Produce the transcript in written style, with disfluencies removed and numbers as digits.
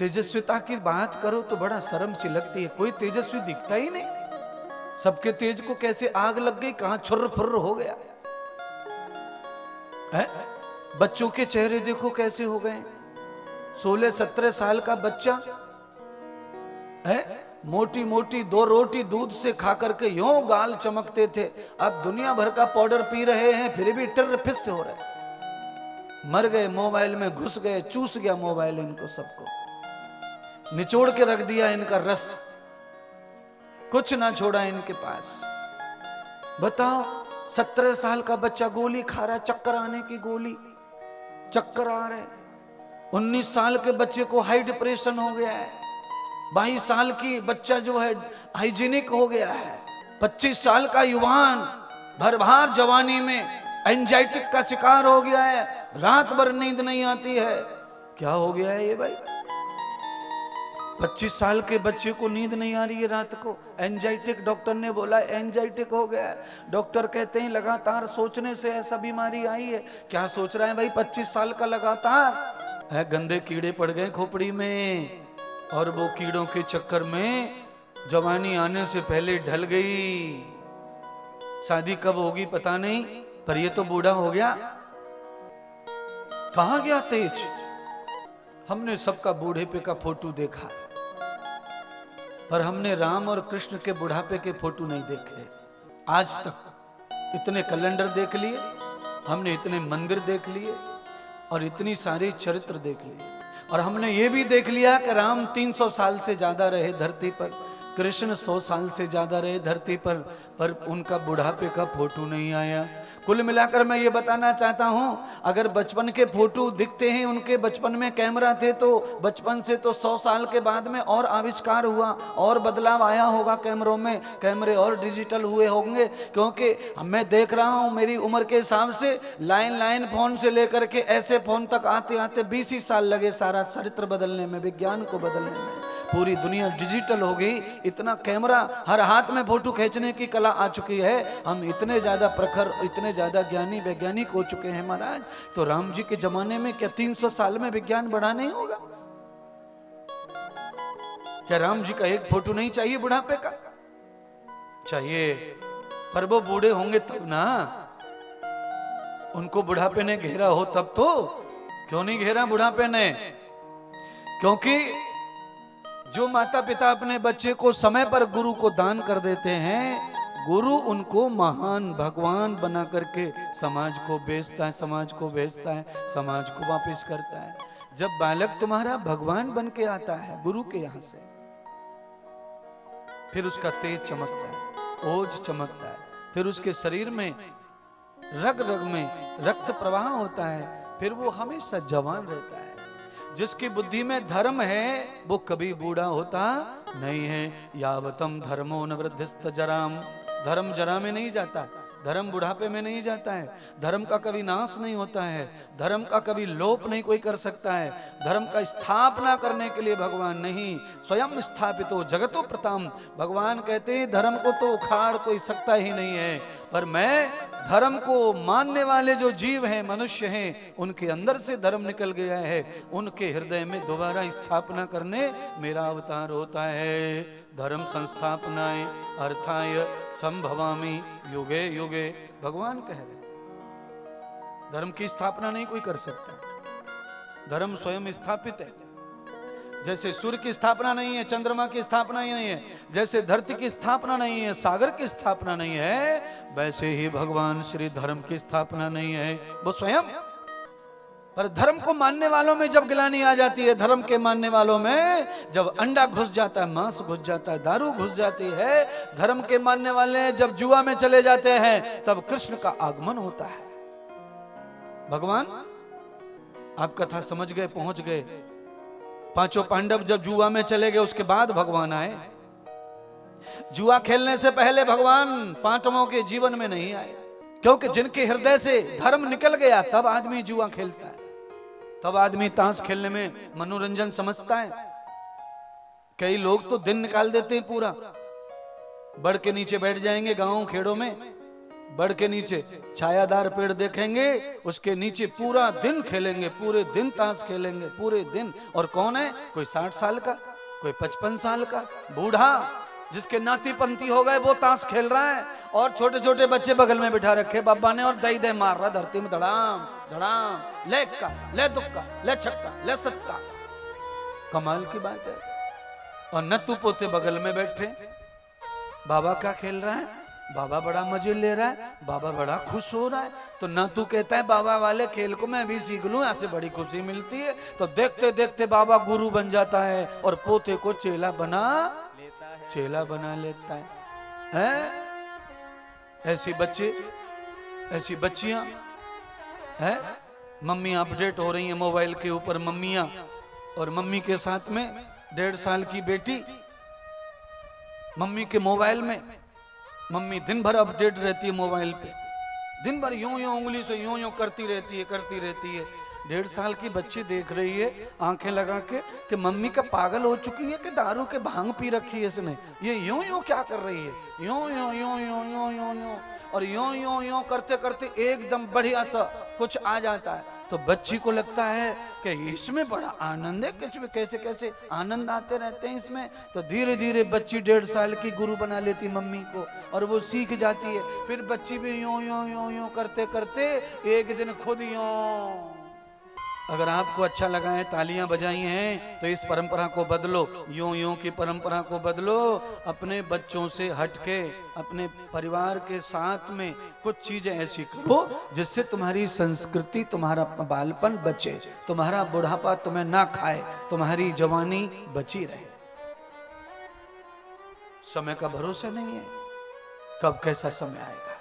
तेजस्विता की बात करो तो बड़ा शर्म सी लगती है, कोई तेजस्वी दिखता ही नहीं। सबके तेज को कैसे आग लग गई, कहां छुर्र फुर्र हो गया है। बच्चों के चेहरे देखो कैसे हो गए, 16-17 साल का बच्चा है, मोटी मोटी 2 रोटी दूध से खा करके यूं गाल चमकते थे, अब दुनिया भर का पाउडर पी रहे हैं फिर भी टिर्र फिस हो रहे। मर गए, मोबाइल में घुस गए, चूस गया मोबाइल इनको सबको, निचोड़ के रख दिया इनका रस, कुछ ना छोड़ा इनके पास। बताओ 17 साल का बच्चा गोली खा रहा है, चक्कर आने की गोली, चक्कर आ रहे। 19 साल के बच्चे को हाई डिप्रेशन हो गया है, 22 साल की बच्चा जो है हाइजीनिक हो गया है, 25 साल का युवान भरभार जवानी में एंजाइटिक का शिकार हो गया है, रात भर नींद नहीं आती है। क्या हो गया है ये भाई? 25 साल के बच्चे को नींद नहीं आ रही है रात को, एंजाइटिक, डॉक्टर ने बोला एंजाइटिक हो गया है। डॉक्टर कहते हैं लगातार सोचने से ऐसा बीमारी आई है। क्या सोच रहा है भाई 25 साल का लगातार है? गंदे कीड़े पड़ गए खोपड़ी में, और वो कीड़ों के चक्कर में जवानी आने से पहले ढल गई। शादी कब होगी पता नहीं, पर ये तो बूढ़ा हो गया। कहां गया तेज? हमने सबका बूढ़ेपे का फोटो देखा, पर हमने राम और कृष्ण के बुढ़ापे के फोटो नहीं देखे आज तक। इतने कैलेंडर देख लिए हमने, इतने मंदिर देख लिए और इतनी सारी चरित्र देख लिए, और हमने ये भी देख लिया कि राम 300 साल से ज्यादा रहे धरती पर, कृष्ण 100 साल से ज्यादा रहे धरती पर उनका बुढ़ापे का फोटो नहीं आया। कुल मिलाकर मैं ये बताना चाहता हूं, अगर बचपन के फोटो दिखते हैं, उनके बचपन में कैमरा थे, तो बचपन से तो 100 साल के बाद में और आविष्कार हुआ और बदलाव आया होगा कैमरों में, कैमरे और डिजिटल हुए होंगे। क्योंकि मैं देख रहा हूं मेरी उम्र के हिसाब से लाइन फोन से लेकर के ऐसे फोन तक आते आते 20 ही साल लगे सारा चरित्र बदलने में, विज्ञान को बदलने में। पूरी दुनिया डिजिटल हो गई, इतना कैमरा, हर हाथ में फोटो खींचने की कला आ चुकी है। हम इतने ज्यादा प्रखर, इतने ज्यादा ज्ञानी वैज्ञानिक हो चुके हैं महाराज। तो राम जी के जमाने में क्या 300 साल में विज्ञान बढ़ा नहीं होगा? क्या राम जी का एक फोटो नहीं चाहिए बुढ़ापे का? चाहिए, पर वो बूढ़े होंगे तब ना, उनको बुढ़ापे ने घेरा हो तब तो। क्यों नहीं घेरा बुढ़ापे ने? क्योंकि जो माता पिता अपने बच्चे को समय पर गुरु को दान कर देते हैं, गुरु उनको महान भगवान बना करके समाज को बेचता है, समाज को बेचता है, समाज को वापस करता है। जब बालक तुम्हारा भगवान बन के आता है गुरु के यहां से, फिर उसका तेज चमकता है, ओज चमकता है, फिर उसके शरीर में रग रग में रक्त प्रवाह होता है, फिर वो हमेशा जवान रहता है। जिसकी बुद्धि में धर्म है वो कभी बूढ़ा होता नहीं है। यावतम धर्मो न वृद्धिस्त जराम, धर्म जरा में नहीं जाता, धर्म बुढ़ापे में नहीं जाता है, धर्म का कभी नाश नहीं होता है, धर्म का कभी लोप नहीं कोई कर सकता है। धर्म का स्थापना करने के लिए भगवान नहीं, स्वयं स्थापितो जगतो प्रथम। भगवान कहते हैं धर्म को तो उखाड़ कोई सकता ही नहीं है, पर मैं धर्म को मानने वाले जो जीव हैं, मनुष्य हैं, उनके अंदर से धर्म निकल गया है, उनके हृदय में दोबारा स्थापना करने मेरा अवतार होता है। धर्म संस्थापनाय अर्थाय संभवामि युगे युगे, भगवान कह रहे। धर्म की स्थापना नहीं कोई कर सकता, धर्म स्वयं स्थापित है। जैसे सूर्य की स्थापना नहीं है, चंद्रमा की स्थापना ही नहीं है, जैसे धरती की स्थापना नहीं है, सागर की स्थापना नहीं है, वैसे ही भगवान श्री धर्म की स्थापना नहीं है, वो स्वयं। पर धर्म को मानने वालों में जब गिलानी आ जाती है, धर्म के मानने वालों में जब अंडा घुस जाता है, मांस घुस जाता है, दारू घुस जाती है, धर्म के मानने वाले जब जुआ में चले जाते हैं, तब कृष्ण का आगमन होता है। भगवान, आप कथा समझ गए, पहुंच गए। पांचों पांडव जब जुआ में चले गए उसके बाद भगवान आए। जुआ खेलने से पहले भगवान पांडवों के जीवन में नहीं आए, क्योंकि जिनके हृदय से धर्म निकल गया तब आदमी जुआ खेलता है, तब आदमी ताश खेलने में मनोरंजन समझता है। कई लोग तो दिन निकाल देते हैं पूरा, बड़ के नीचे बैठ जाएंगे गांव खेड़ों में, बड़ के नीचे छायादार पेड़ देखेंगे, उसके नीचे पूरा दिन खेलेंगे, पूरे दिन ताश खेलेंगे, पूरे दिन। और कौन है? कोई 60 साल का, कोई 55 साल का बूढ़ा, जिसके नाती पंथी हो गए, वो ताश खेल रहा है, और छोटे छोटे बच्चे बगल में बिठा रखे बाबा ने, और दई दे मार रहा धरती में, धड़ाम धड़ाम, ले इक्का, ले दुक्का, ले छक्का, ले सत्ता। कमाल की बात है। और नत्थू पोते बगल में बैठे, बाबा क्या खेल रहा है, बाबा बड़ा मजे ले रहा है, बाबा बड़ा खुश हो रहा है। तो नत्थू कहता है बाबा वाले खेल को मैं भी सीख लूं, ऐसे बड़ी खुशी मिलती है। तो देखते देखते बाबा गुरु बन जाता है और पोते को चेला बना लेता है। ऐसी बच्चे, ऐसी बच्चियां है, मम्मी अपडेट हो रही है मोबाइल के ऊपर, मम्मियां, और मम्मी के साथ में 1.5 साल की बेटी मम्मी के मोबाइल में, मम्मी दिन भर अपडेट रहती है मोबाइल पे, दिन भर यूं यूं उंगली से यूं यूं करती रहती है। 1.5 साल की बच्ची देख रही है आंखें लगा के कि मम्मी का पागल हो चुकी है कि दारू के भांग पी रखी है इसने, ये यूं यूं क्या कर रही है, यूं यूं यूं यूं यूं यूं यूं, और यूं यूं यूं करते करते एकदम बढ़िया सा कुछ आ जाता है। तो बच्ची को लगता है कि इसमें बड़ा आनंद है, कैसे कैसे आनंद आते रहते हैं इसमें। तो धीरे धीरे बच्ची 1.5 साल की गुरु बना लेती मम्मी को, और वो सीख जाती है। फिर बच्ची भी यूं यूं यूं यूं करते करते एक दिन खुद यूं। अगर आपको अच्छा लगा है, तालियां बजाई हैं, तो इस परंपरा को बदलो, यूं यूं की परंपरा को बदलो। अपने बच्चों से हटके अपने परिवार के साथ में कुछ चीजें ऐसी करो जिससे तुम्हारी संस्कृति, तुम्हारा बालपन बचे, तुम्हारा बुढ़ापा तुम्हें ना खाए, तुम्हारी जवानी बची रहे। समय का भरोसा नहीं है, कब कैसा समय आएगा।